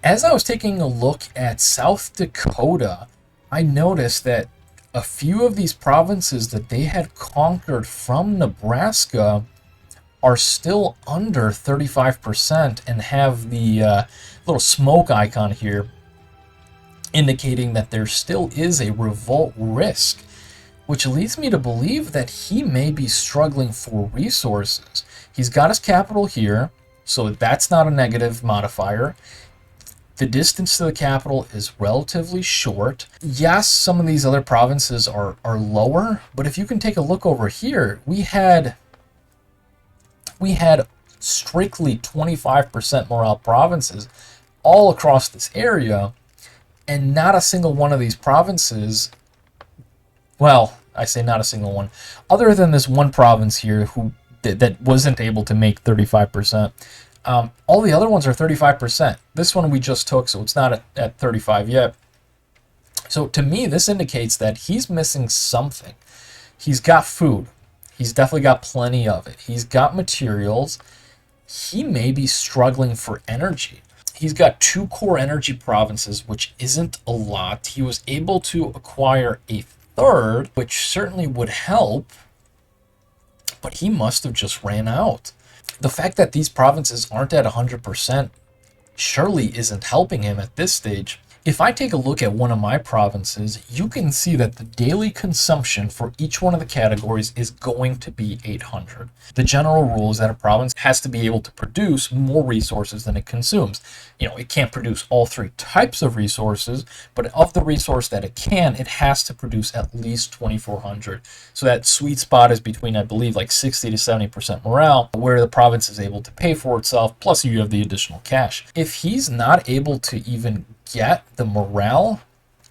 As I was taking a look at South Dakota, I noticed that a few of these provinces that they had conquered from Nebraska are still under 35% and have the little smoke icon here indicating that there still is a revolt risk, which leads me to believe that he may be struggling for resources. He's got his capital here, so that's not a negative modifier. The distance to the capital is relatively short. Yes, some of these other provinces are lower, but if you can take a look over here, we had strictly 25% morale provinces all across this area, and not a single one of these provinces, well, I say not a single one, other than this one province here who that wasn't able to make 35%. All the other ones are 35%. This one we just took, so it's not at 35 yet. So to me, this indicates that he's missing something. He's got food. He's definitely got plenty of it. He's got materials. He may be struggling for energy. He's got 2 core energy provinces, which isn't a lot. He was able to acquire a third, which certainly would help, but he must have just ran out. The fact that these provinces aren't at 100% surely isn't helping him at this stage. If I take a look at one of my provinces, you can see that the daily consumption for each one of the categories is going to be 800. The general rule is that a province has to be able to produce more resources than it consumes. It can't produce all 3 types of resources, but of the resource that it can, it has to produce at least 2400. So that sweet spot is between, I believe, like 60 to 70% morale, where the province is able to pay for itself, plus you have the additional cash. If he's not able to even get the morale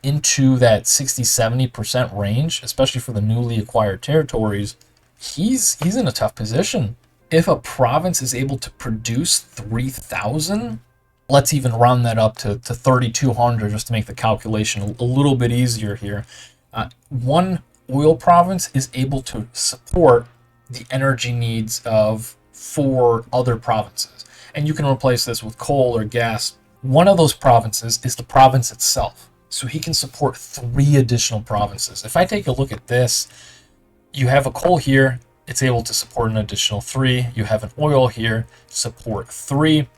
into that 60-70% range, especially for the newly acquired territories, he's in a tough position. If a province is able to produce 3,000, let's even round that up to 3,200 just to make the calculation a little bit easier here. One oil province is able to support the energy needs of 4 other provinces. And you can replace this with coal or gas. One of those provinces is the province itself. So he can support 3 additional provinces. If I take a look at this, you have a coal here, it's able to support an additional 3. You have an oil here, support 3.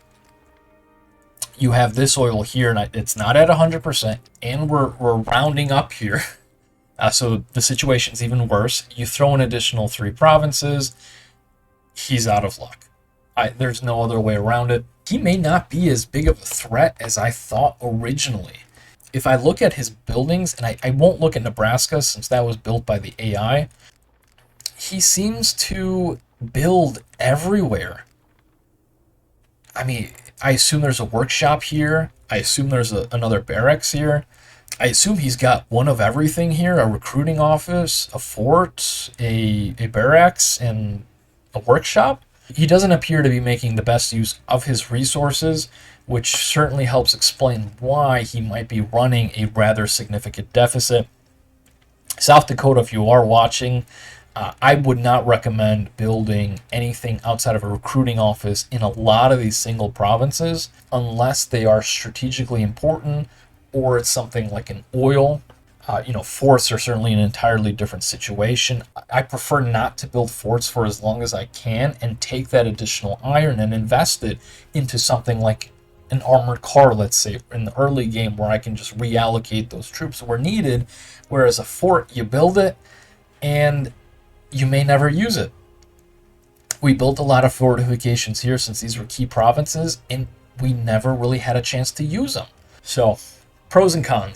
You have this oil here, and it's not at 100%, and we're rounding up here. So the situation's even worse. You throw an additional 3 provinces, he's out of luck. There's no other way around it. He may not be as big of a threat as I thought originally. If I look at his buildings, and I won't look at Nebraska since that was built by the AI, he seems to build everywhere. I mean, I assume there's a workshop here. I assume there's another barracks here. I assume he's got one of everything here, a recruiting office, a fort, a barracks, and a workshop. He doesn't appear to be making the best use of his resources, which certainly helps explain why he might be running a rather significant deficit. South Dakota, if you are watching, I would not recommend building anything outside of a recruiting office in a lot of these single provinces unless they are strategically important or it's something like an oil. Forts are certainly an entirely different situation. I prefer not to build forts for as long as I can and take that additional iron and invest it into something like an armored car, let's say, in the early game where I can just reallocate those troops where needed. Whereas a fort, you build it and you may never use it. We built a lot of fortifications here since these were key provinces, and we never really had a chance to use them. So, pros and cons.